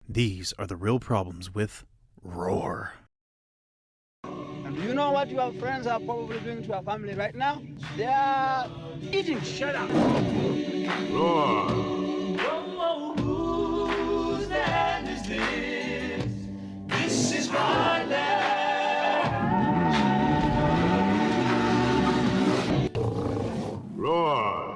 These are the real problems with Roar. And do you know what your friends are probably doing to your family right now? They are eating. Shut up. Roar. Whose land is this? This is my land. Roar.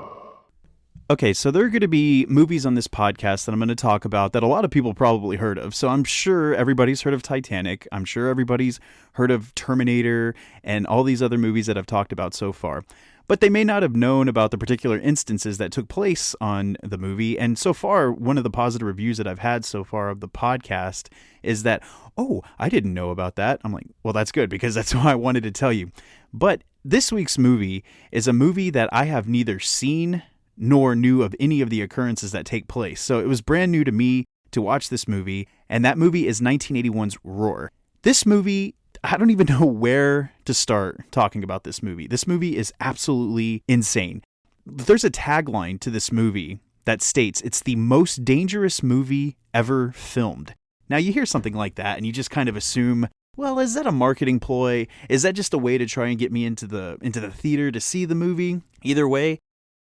Okay, so there are going to be movies on this podcast that I'm going to talk about that a lot of people probably heard of. So I'm sure everybody's heard of Titanic. I'm sure everybody's heard of Terminator and all these other movies that I've talked about so far. But they may not have known about the particular instances that took place on the movie. And so far, one of the positive reviews that I've had so far of the podcast is that, oh, I didn't know about that. I'm like, well, that's good because that's what I wanted to tell you. But this week's movie is a movie that I have neither seen nor knew of any of the occurrences that take place. So it was brand new to me to watch this movie, and that movie is 1981's Roar. This movie, I don't even know where to start talking about this movie. This movie is absolutely insane. There's a tagline to this movie that states it's the most dangerous movie ever filmed. Now you hear something like that and you just kind of assume, well, is that a marketing ploy? Is that just a way to try and get me into the theater to see the movie? Either way,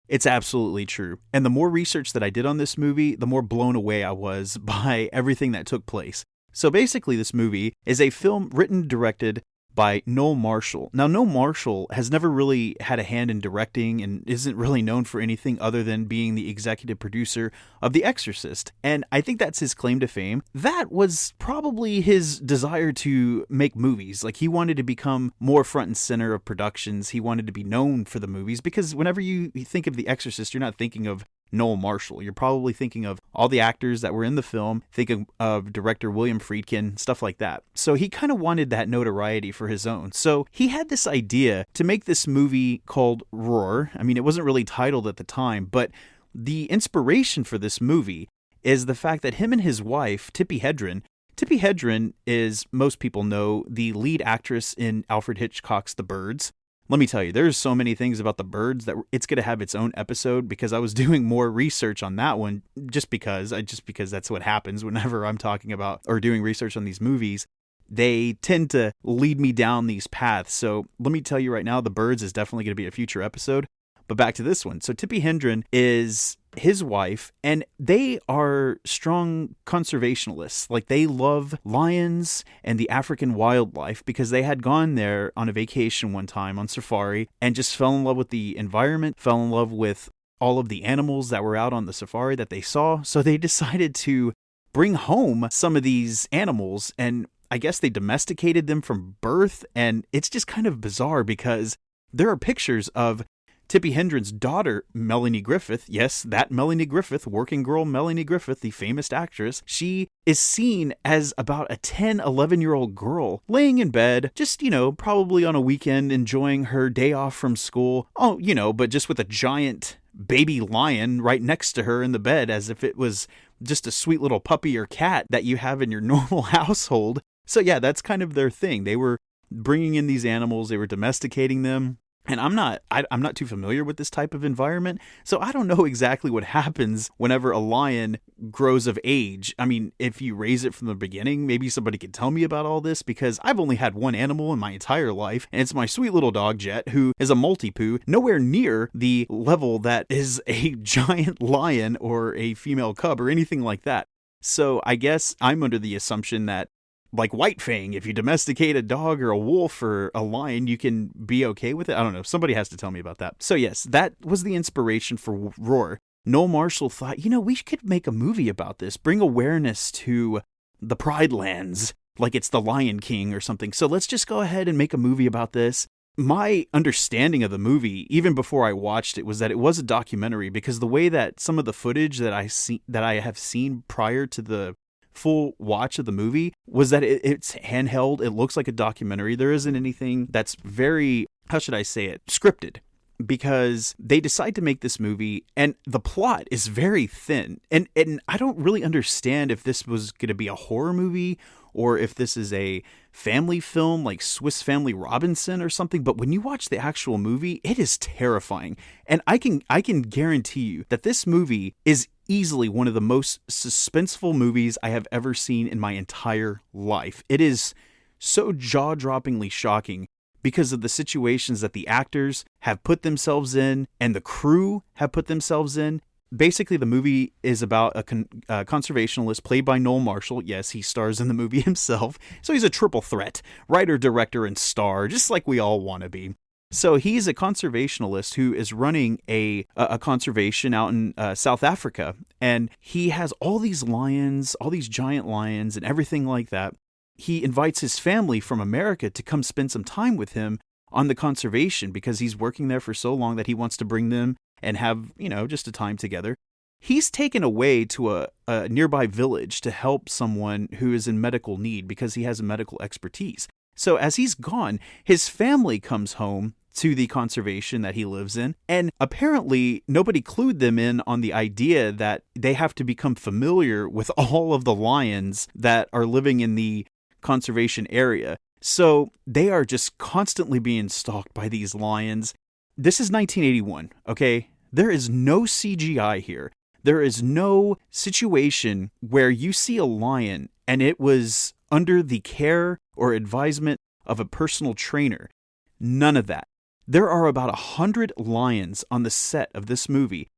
it's absolutely true. And the more research that I did on this movie, the more blown away I was by everything that took place. So basically, this movie is a film written and directed by Noel Marshall. Now, Noel Marshall has never really had a hand in directing and isn't really known for anything other than being the executive producer of The Exorcist. And I think that's his claim to fame. That was probably his desire to make movies. Like, he wanted to become more front and center of productions. He wanted to be known for the movies because whenever you think of The Exorcist, you're not thinking of Noel Marshall. You're probably thinking of all the actors that were in the film, thinking of director William Friedkin, stuff like that. So he kind of wanted that notoriety for his own. So he had this idea to make this movie called Roar. I mean, it wasn't really titled at the time, but the inspiration for this movie is the fact that him and his wife, Tippi Hedren is, most people know, the lead actress in Alfred Hitchcock's The Birds. Let me tell you, there's so many things about The Birds that it's going to have its own episode because I was doing more research on that one just because that's what happens whenever I'm talking about or doing research on these movies. They tend to lead me down these paths. So let me tell you right now, The Birds is definitely going to be a future episode. But back to this one. So Tippi Hedren is his wife, and they are strong conservationists. Like, they love lions and the African wildlife because they had gone there on a vacation one time on safari and just fell in love with the environment, fell in love with all of the animals that were out on the safari that they saw. So they decided to bring home some of these animals, and I guess they domesticated them from birth. And it's just kind of bizarre because there are pictures of Tippi Hedren's daughter, Melanie Griffith, yes, that Melanie Griffith, working girl Melanie Griffith, the famous actress, she is seen as about a 10, 11-year-old girl laying in bed, just, probably on a weekend enjoying her day off from school. Oh, but just with a giant baby lion right next to her in the bed as if it was just a sweet little puppy or cat that you have in your normal household. So yeah, that's kind of their thing. They were bringing in these animals, they were domesticating them. And I'm not too familiar with this type of environment, so I don't know exactly what happens whenever a lion grows of age. I mean, if you raise it from the beginning, maybe somebody could tell me about all this, because I've only had one animal in my entire life, and it's my sweet little dog Jet, who is a multi-poo, nowhere near the level that is a giant lion or a female cub or anything like that. So I guess I'm under the assumption that, like White Fang, if you domesticate a dog or a wolf or a lion, you can be okay with it. I don't know. Somebody has to tell me about that. So yes, that was the inspiration for Roar. Noel Marshall thought, we could make a movie about this, bring awareness to the Pride Lands, like it's the Lion King or something. So let's just go ahead and make a movie about this. My understanding of the movie, even before I watched it, was that it was a documentary, because the way that some of the footage that I have seen prior to the full watch of the movie was that it's handheld. It looks like a documentary. There isn't anything that's very, how should I say it, scripted, because they decide to make this movie and the plot is very thin. And I don't really understand if this was going to be a horror movie or if this is a family film like Swiss Family Robinson or something. But when you watch the actual movie, it is terrifying. And I can guarantee you that this movie is easily one of the most suspenseful movies I have ever seen in my entire life. It is so jaw-droppingly shocking because of the situations that the actors have put themselves in and the crew have put themselves in. Basically, the movie is about a conservationist played by Noel Marshall. Yes, he stars in the movie himself. So he's a triple threat, writer, director, and star, just like we all want to be. So he's a conservationist who is running a conservation out in South Africa. And he has all these lions, all these giant lions and everything like that. He invites his family from America to come spend some time with him on the conservation because he's working there for so long that he wants to bring them and have, just a time together. He's taken away to a nearby village to help someone who is in medical need because he has a medical expertise. So as he's gone, his family comes home to the conservation that he lives in, and apparently nobody clued them in on the idea that they have to become familiar with all of the lions that are living in the conservation area. So they are just constantly being stalked by these lions. This is 1981, okay? There is no CGI here. There is no situation where you see a lion and it was under the care or advisement of a personal trainer. None of that. There are about 100 lions on the set of this movie.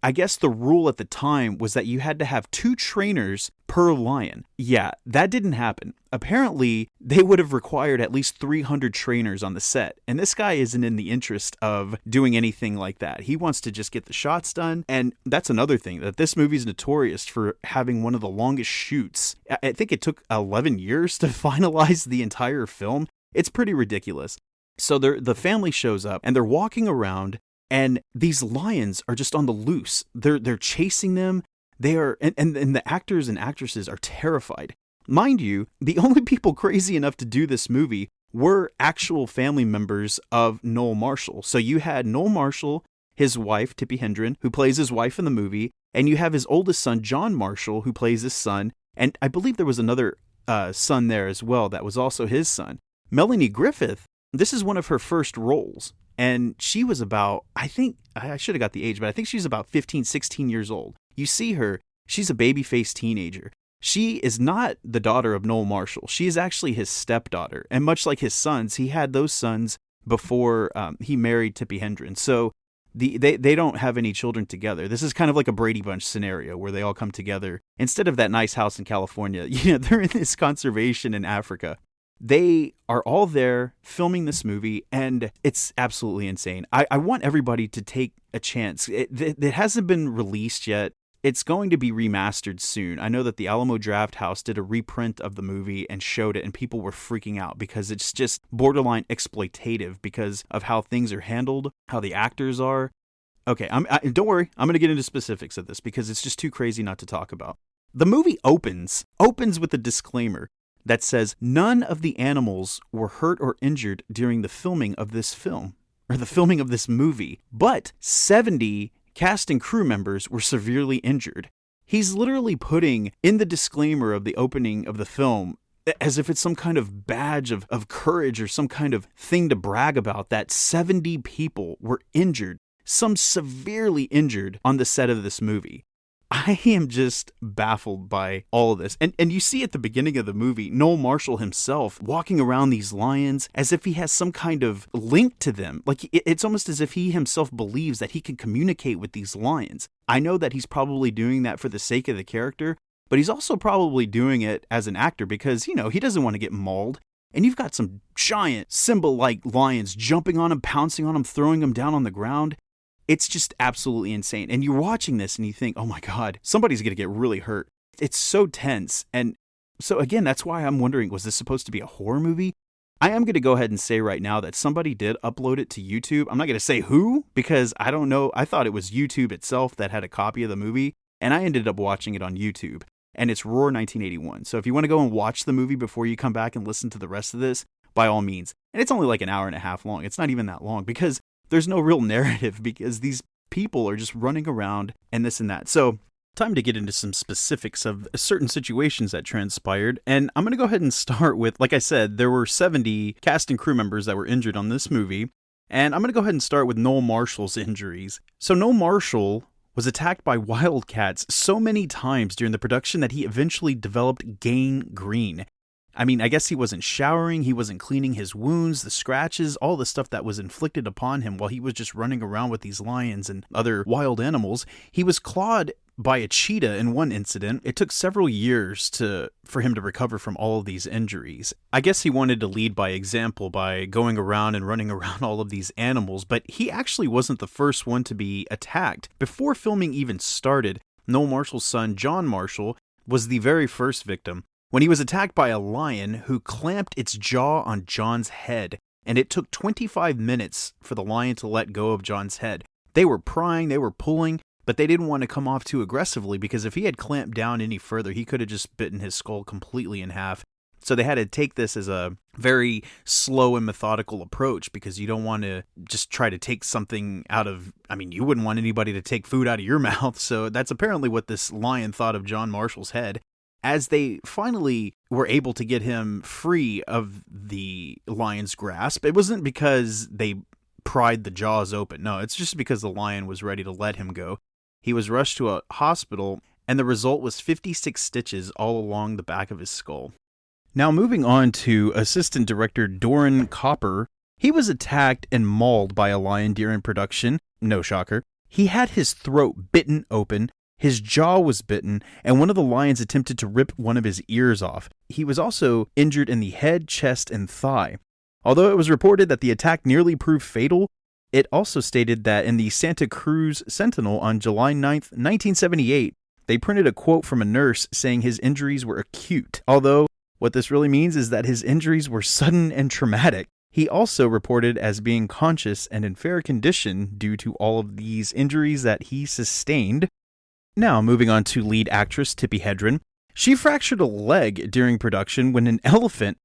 I guess the rule at the time was that you had to have 2 trainers per lion. Yeah, that didn't happen. Apparently, they would have required at least 300 trainers on the set, and this guy isn't in the interest of doing anything like that. He wants to just get the shots done, and that's another thing, that this movie is notorious for having one of the longest shoots. I think it took 11 years to finalize the entire film. It's pretty ridiculous. So the family shows up, and they're walking around, and these lions are just on the loose. They're chasing them. They are, and the actors and actresses are terrified. Mind you, the only people crazy enough to do this movie were actual family members of Noel Marshall. So you had Noel Marshall, his wife, Tippi Hedren, who plays his wife in the movie, and you have his oldest son, John Marshall, who plays his son, and I believe there was another son there as well that was also his son. Melanie Griffith, this is one of her first roles. And she was about, I think, I should have got the age, but I think she's about 15, 16 years old. You see her, she's a baby-faced teenager. She is not the daughter of Noel Marshall. She is actually his stepdaughter. And much like his sons, he had those sons before he married Tippi Hedren. So they don't have any children together. This is kind of like a Brady Bunch scenario where they all come together. Instead of that nice house in California, they're in this conservation in Africa. They are all there filming this movie, and it's absolutely insane. I want everybody to take a chance. It hasn't been released yet. It's going to be remastered soon. I know that the Alamo Drafthouse did a reprint of the movie and showed it, and people were freaking out because it's just borderline exploitative because of how things are handled, how the actors are. Okay, don't worry. I'm going to get into specifics of this because it's just too crazy not to talk about. The movie opens with a disclaimer that says none of the animals were hurt or injured during the filming of this film, or the filming of this movie, but 70 cast and crew members were severely injured. He's literally putting in the disclaimer of the opening of the film as if it's some kind of badge of courage or some kind of thing to brag about that 70 people were injured, some severely injured on the set of this movie. I am just baffled by all of this. And you see at the beginning of the movie, Noel Marshall himself walking around these lions as if he has some kind of link to them. Like, it's almost as if he himself believes that he can communicate with these lions. I know that he's probably doing that for the sake of the character, but he's also probably doing it as an actor because, he doesn't want to get mauled. And you've got some giant Simba-like lions jumping on him, pouncing on him, throwing him down on the ground. It's just absolutely insane. And you're watching this and you think, oh my God, somebody's going to get really hurt. It's so tense. And so again, that's why I'm wondering, was this supposed to be a horror movie? I am going to go ahead and say right now that somebody did upload it to YouTube. I'm not going to say who, because I don't know. I thought it was YouTube itself that had a copy of the movie, and I ended up watching it on YouTube. And it's Roar 1981. So if you want to go and watch the movie before you come back and listen to the rest of this, by all means. And it's only like an hour and a half long. It's not even that long because there's no real narrative because these people are just running around and this and that. So time to get into some specifics of certain situations that transpired. And I'm going to go ahead and start with, like I said, there were 70 cast and crew members that were injured on this movie. And I'm going to go ahead and start with Noel Marshall's injuries. So Noel Marshall was attacked by wildcats so many times during the production that he eventually developed gangrene. I mean, I guess he wasn't showering, he wasn't cleaning his wounds, the scratches, all the stuff that was inflicted upon him while he was just running around with these lions and other wild animals. He was clawed by a cheetah in one incident. It took several years for him to recover from all of these injuries. I guess he wanted to lead by example by going around and running around all of these animals, but he actually wasn't the first one to be attacked. Before filming even started, Noel Marshall's son, John Marshall, was the very first victim when he was attacked by a lion who clamped its jaw on John's head, and it took 25 minutes for the lion to let go of John's head. They were prying, they were pulling, but they didn't want to come off too aggressively because if he had clamped down any further, he could have just bitten his skull completely in half. So they had to take this as a very slow and methodical approach because you don't want to just try to take something out of, you wouldn't want anybody to take food out of your mouth. So that's apparently what this lion thought of John Marshall's head. As they finally were able to get him free of the lion's grasp, it wasn't because they pried the jaws open. No, it's just because the lion was ready to let him go. He was rushed to a hospital, and the result was 56 stitches all along the back of his skull. Now, moving on to Assistant Director Doran Copper, he was attacked and mauled by a lion during production. No shocker. He had his throat bitten open, his jaw was bitten, and one of the lions attempted to rip one of his ears off. He was also injured in the head, chest, and thigh. Although it was reported that the attack nearly proved fatal, it also stated that in the Santa Cruz Sentinel on July 9th, 1978, they printed a quote from a nurse saying his injuries were acute, although what this really means is that his injuries were sudden and traumatic. He also reported as being conscious and in fair condition due to all of these injuries that he sustained. Now, moving on to lead actress Tippi Hedren. She fractured a leg during production when an elephant...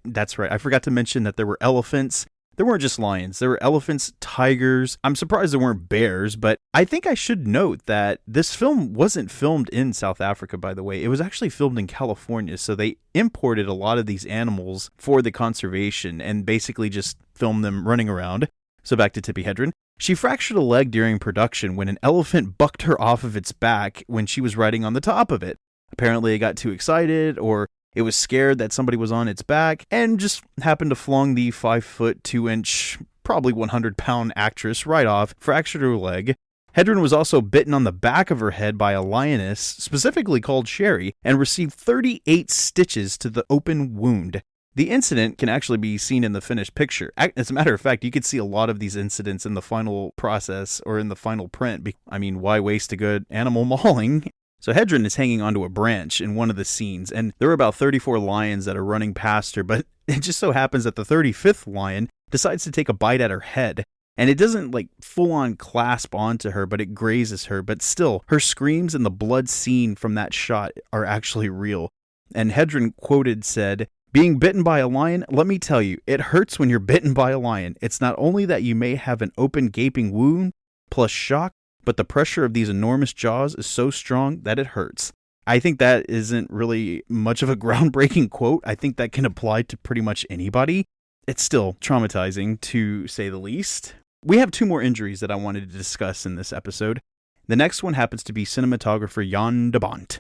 That's right, I forgot to mention that there were elephants. There weren't just lions, there were elephants, tigers. I'm surprised there weren't bears, but I think I should note that this film wasn't filmed in South Africa, by the way. It was actually filmed in California, so they imported a lot of these animals for the conservation and basically just filmed them running around. So back to Tippi Hedren. She fractured a leg during production when an elephant bucked her off of its back when she was riding on the top of it. Apparently it got too excited, or it was scared that somebody was on its back, and just happened to flung the 5'2", 2-inch, probably 100-pound actress right off, fractured her leg. Hedren was also bitten on the back of her head by a lioness, specifically called Sherry, and received 38 stitches to the open wound. The incident can actually be seen in the finished picture. As a matter of fact, you could see a lot of these incidents in the final process or in the final print. Why waste a good animal mauling? So Hedren is hanging onto a branch in one of the scenes, and there are about 34 lions that are running past her, but it just so happens that the 35th lion decides to take a bite at her head. And it doesn't full-on clasp onto her, but it grazes her. But still, her screams and the blood seen from that shot are actually real. And Hedren quoted said, "Being bitten by a lion, let me tell you, it hurts when you're bitten by a lion. It's not only that you may have an open gaping wound plus shock, but the pressure of these enormous jaws is so strong that it hurts." I think that isn't really much of a groundbreaking quote. I think that can apply to pretty much anybody. It's still traumatizing, to say the least. We have two more injuries that I wanted to discuss in this episode. The next one happens to be cinematographer Jan de Bont.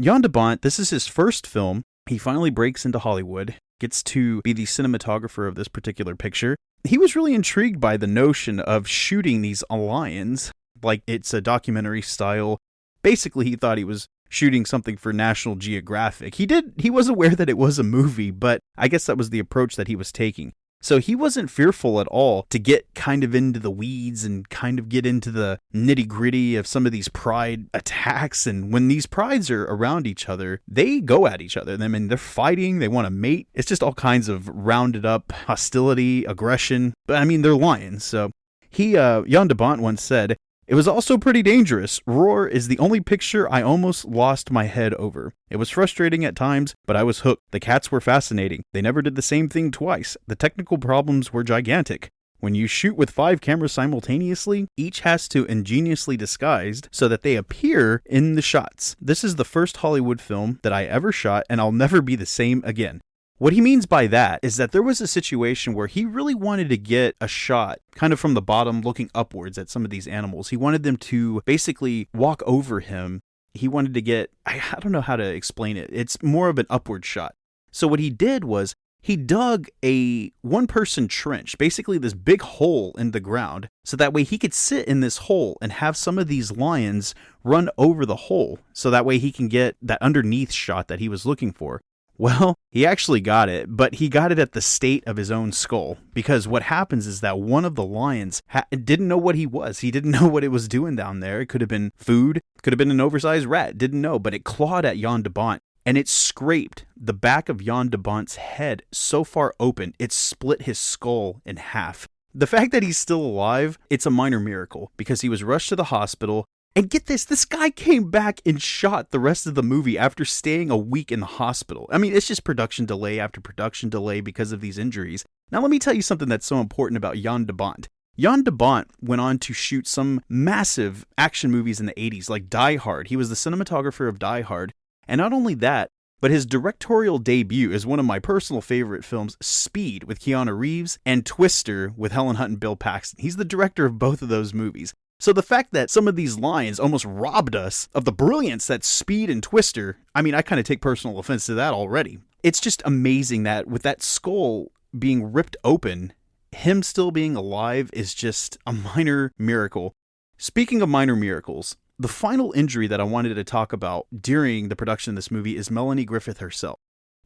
Jan de Bont, this is his first film. He finally breaks into Hollywood, gets to be the cinematographer of this particular picture. He was really intrigued by the notion of shooting these lions like it's a documentary style. Basically, he thought he was shooting something for National Geographic. He was aware that it was a movie, but I guess that was the approach that he was taking. So he wasn't fearful at all to get kind of into the weeds and kind of get into the nitty-gritty of some of these pride attacks. And when these prides are around each other, they go at each other. They're fighting, they want to mate. It's just all kinds of rounded up hostility, aggression. But they're lions. So Jan de Bont once said, "It was also pretty dangerous. Roar is the only picture I almost lost my head over. It was frustrating at times, but I was hooked. The cats were fascinating. They never did the same thing twice. The technical problems were gigantic. When you shoot with 5 cameras simultaneously, each has to ingeniously disguised so that they appear in the shots. This is the first Hollywood film that I ever shot, and I'll never be the same again. What he means by that is that there was a situation where he really wanted to get a shot kind of from the bottom looking upwards at some of these animals. He wanted them to basically walk over him. He wanted to get, I don't know how to explain it. It's more of an upward shot. So what he did was he dug a one-person trench, basically this big hole in the ground, so that way he could sit in this hole and have some of these lions run over the hole, so that way he can get that underneath shot that he was looking for. Well, he actually got it, but he got it at the state of his own skull, because what happens is that one of the lions didn't know what he was. He didn't know what it was doing down there. It could have been food, could have been an oversized rat, didn't know, but it clawed at Jan de Bont, and it scraped the back of Jan de Bont's head so far open, it split his skull in half. The fact that he's still alive, it's a minor miracle, because he was rushed to the hospital. And get this guy came back and shot the rest of the movie after staying a week in the hospital. I mean, it's just production delay after production delay because of these injuries. Now, let me tell you something that's so important about Jan de Bont. Jan de Bont went on to shoot some massive action movies in the 80s, like Die Hard. He was the cinematographer of Die Hard. And not only that, but his directorial debut is one of my personal favorite films, Speed, with Keanu Reeves, and Twister with Helen Hunt and Bill Paxton. He's the director of both of those movies. So the fact that some of these lions almost robbed us of the brilliance that's Speed and Twister, I mean, I kind of take personal offense to that already. It's just amazing that with that skull being ripped open, him still being alive is just a minor miracle. Speaking of minor miracles, the final injury that I wanted to talk about during the production of this movie is Melanie Griffith herself.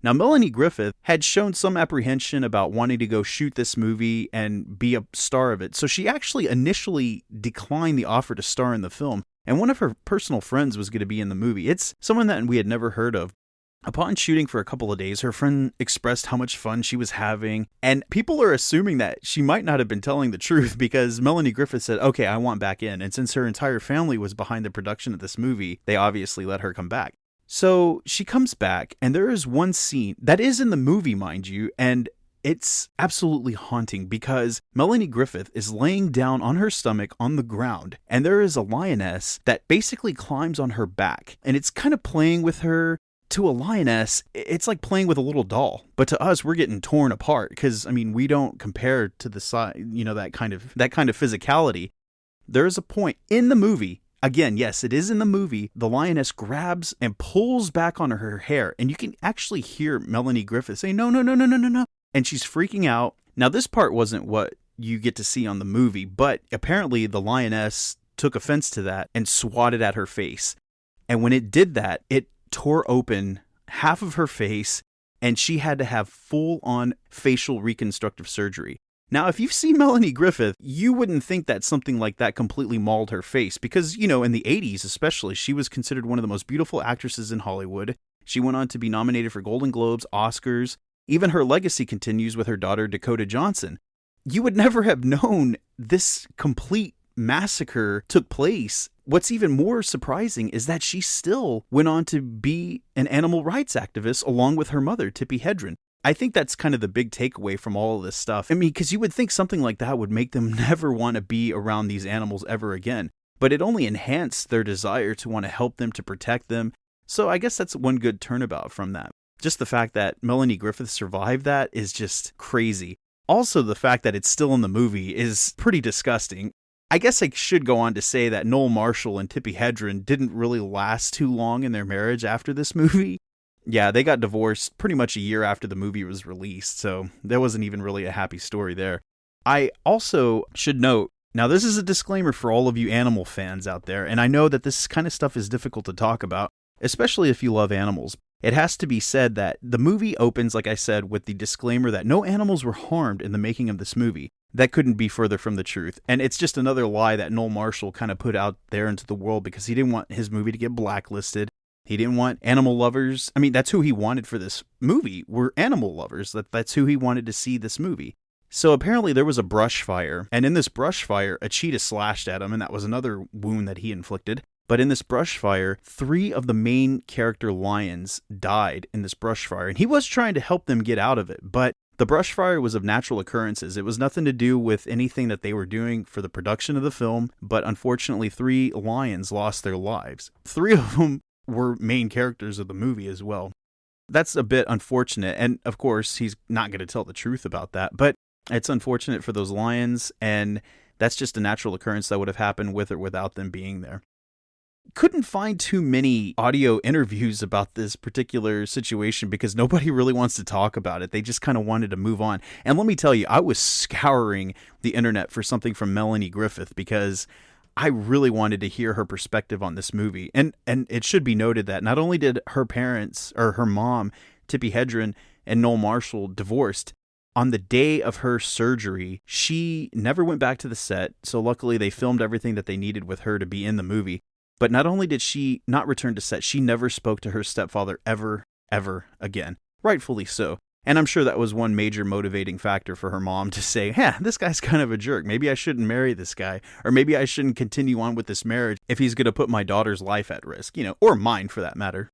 Now, Melanie Griffith had shown some apprehension about wanting to go shoot this movie and be a star of it, so she actually initially declined the offer to star in the film, and one of her personal friends was going to be in the movie. It's someone that we had never heard of. Upon shooting for a couple of days, her friend expressed how much fun she was having, and people are assuming that she might not have been telling the truth because Melanie Griffith said, okay, I want back in, and since her entire family was behind the production of this movie, they obviously let her come back. So she comes back, and there is one scene that is in the movie, mind you, and it's absolutely haunting because Melanie Griffith is laying down on her stomach on the ground, and there is a lioness that basically climbs on her back, and it's kind of playing with her. To a lioness, it's like playing with a little doll, but to us, we're getting torn apart because, I mean, we don't compare to the size, that kind of physicality. There is a point in the movie. Again, yes, it is in the movie. The lioness grabs and pulls back on her hair, and you can actually hear Melanie Griffith say, no, no, no, no, no, no, no. And she's freaking out. Now, this part wasn't what you get to see on the movie, but apparently the lioness took offense to that and swatted at her face. And when it did that, it tore open half of her face, and she had to have full-on facial reconstructive surgery. Now, if you've seen Melanie Griffith, you wouldn't think that something like that completely mauled her face because, in the 80s especially, she was considered one of the most beautiful actresses in Hollywood. She went on to be nominated for Golden Globes, Oscars. Even her legacy continues with her daughter, Dakota Johnson. You would never have known this complete massacre took place. What's even more surprising is that she still went on to be an animal rights activist along with her mother, Tippi Hedren. I think that's kind of the big takeaway from all of this stuff. I mean, because you would think something like that would make them never want to be around these animals ever again. But it only enhanced their desire to want to help them, to protect them. So I guess that's one good turnabout from that. Just the fact that Melanie Griffith survived that is just crazy. Also, the fact that it's still in the movie is pretty disgusting. I guess I should go on to say that Noel Marshall and Tippi Hedren didn't really last too long in their marriage after this movie. Yeah, they got divorced pretty much a year after the movie was released, so there wasn't even really a happy story there. I also should note, now this is a disclaimer for all of you animal fans out there, and I know that this kind of stuff is difficult to talk about, especially if you love animals. It has to be said that the movie opens, like I said, with the disclaimer that no animals were harmed in the making of this movie. That couldn't be further from the truth. And it's just another lie that Noel Marshall kind of put out there into the world because he didn't want his movie to get blacklisted. He didn't want animal lovers. I mean, that's who he wanted for this movie, were animal lovers. That's who he wanted to see this movie. So apparently there was a brush fire, and in this brush fire, a cheetah slashed at him, and that was another wound that he inflicted. But in this brush fire, 3 of the main character lions died in this brush fire, and he was trying to help them get out of it, but the brush fire was of natural occurrences. It was nothing to do with anything that they were doing for the production of the film, but unfortunately 3 lions lost their lives. 3 of them were main characters of the movie as well. That's a bit unfortunate. And of course, he's not going to tell the truth about that. But it's unfortunate for those lions. And that's just a natural occurrence that would have happened with or without them being there. Couldn't find too many audio interviews about this particular situation because nobody really wants to talk about it. They just kind of wanted to move on. And let me tell you, I was scouring the internet for something from Melanie Griffith because I really wanted to hear her perspective on this movie. And it should be noted that not only did her parents, or her mom, Tippi Hedren, and Noel Marshall divorced, on the day of her surgery, she never went back to the set. So luckily they filmed everything that they needed with her to be in the movie. But not only did she not return to set, she never spoke to her stepfather ever again. Rightfully so. And I'm sure that was one major motivating factor for her mom to say, this guy's kind of a jerk. Maybe I shouldn't marry this guy. Or maybe I shouldn't continue on with this marriage if he's going to put my daughter's life at risk, or mine for that matter.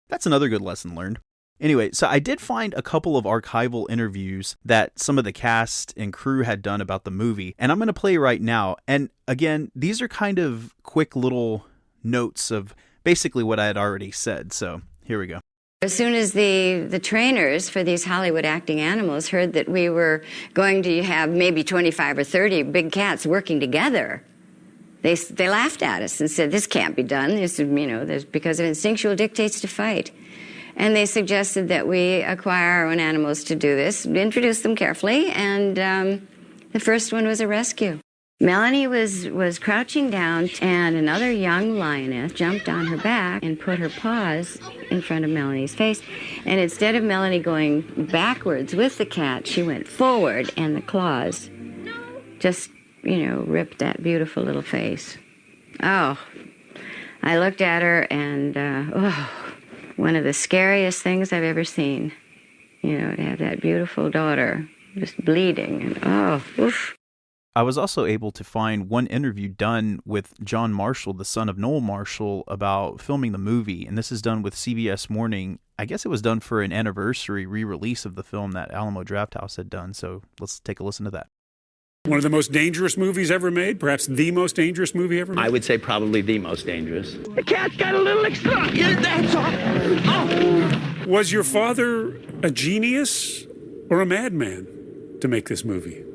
That's another good lesson learned. Anyway, so I did find a couple of archival interviews that some of the cast and crew had done about the movie. And I'm going to play right now. And again, these are kind of quick little notes of basically what I had already said. So here we go. As soon as the trainers for these Hollywood acting animals heard that we were going to have maybe 25 or 30 big cats working together, they laughed at us and said, this can't be done. This is, there's, because of instinctual dictates to fight. And they suggested that we acquire our own animals to do this, introduce them carefully, and the first one was a rescue. Melanie was crouching down, and another young lioness jumped on her back and put her paws in front of Melanie's face. And instead of Melanie going backwards with the cat, she went forward, and the claws just, ripped that beautiful little face. Oh, I looked at her, and, one of the scariest things I've ever seen. To have that beautiful daughter just bleeding, and oof. I was also able to find one interview done with John Marshall, the son of Noel Marshall, about filming the movie. And this is done with CBS Morning. I guess it was done for an anniversary re-release of the film that Alamo Drafthouse had done. So let's take a listen to that. One of the most dangerous movies ever made, perhaps the most dangerous movie ever made? I would say probably the most dangerous. The cat's got a little extra. That's all. Oh. Was your father a genius or a madman to make this movie?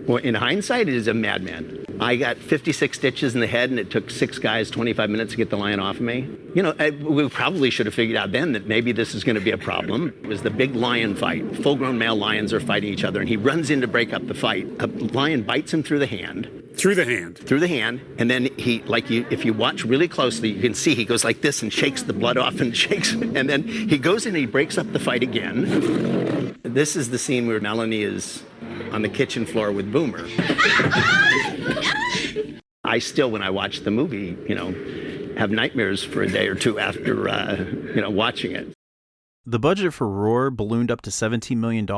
Well, in hindsight, it is a madman. I got 56 stitches in the head, and it took 6 guys 25 minutes to get the lion off of me. We probably should have figured out then that maybe this is going to be a problem. It was the big lion fight. Full-grown male lions are fighting each other, and he runs in to break up the fight. A lion bites him through the hand. Through the hand? Through the hand, and then if you watch really closely, you can see he goes like this and shakes the blood off and shakes, and then he goes in and he breaks up the fight again. This is the scene where Melanie is on the kitchen floor with Boomer. I still, when I watch the movie, have nightmares for a day or two after, watching it. The budget for Roar ballooned up to $17 million,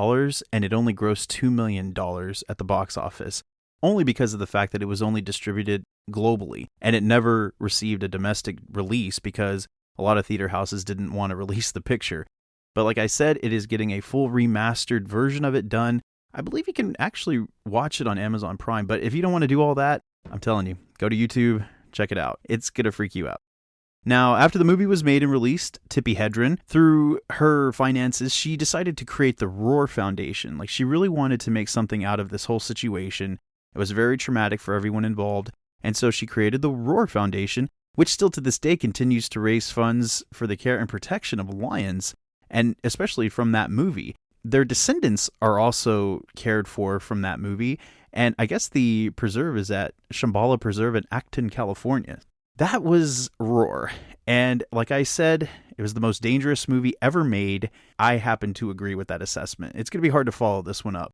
and it only grossed $2 million at the box office, only because of the fact that it was only distributed globally, and it never received a domestic release because a lot of theater houses didn't want to release the picture. But like I said, it is getting a full remastered version of it done. I believe you can actually watch it on Amazon Prime, but if you don't want to do all that, I'm telling you, go to YouTube, check it out. It's going to freak you out. Now, after the movie was made and released, Tippi Hedren, through her finances, she decided to create the Roar Foundation. She really wanted to make something out of this whole situation. It was very traumatic for everyone involved, and so she created the Roar Foundation, which still to this day continues to raise funds for the care and protection of lions, and especially from that movie. Their descendants are also cared for from that movie, and I guess the preserve is at Shambhala Preserve in Acton, California. That was Roar, and like I said, it was the most dangerous movie ever made. I happen to agree with that assessment. It's going to be hard to follow this one up.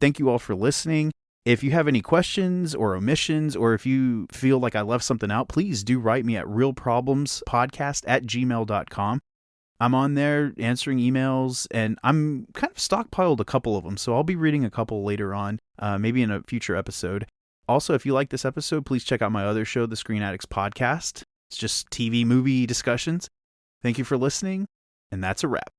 Thank you all for listening. If you have any questions or omissions, or if you feel like I left something out, please do write me at reelproblemspodcast@gmail.com. I'm on there answering emails, and I'm kind of stockpiled a couple of them, so I'll be reading a couple later on, maybe in a future episode. Also, if you like this episode, please check out my other show, the Screen Addicts Podcast. It's just TV movie discussions. Thank you for listening, and that's a wrap.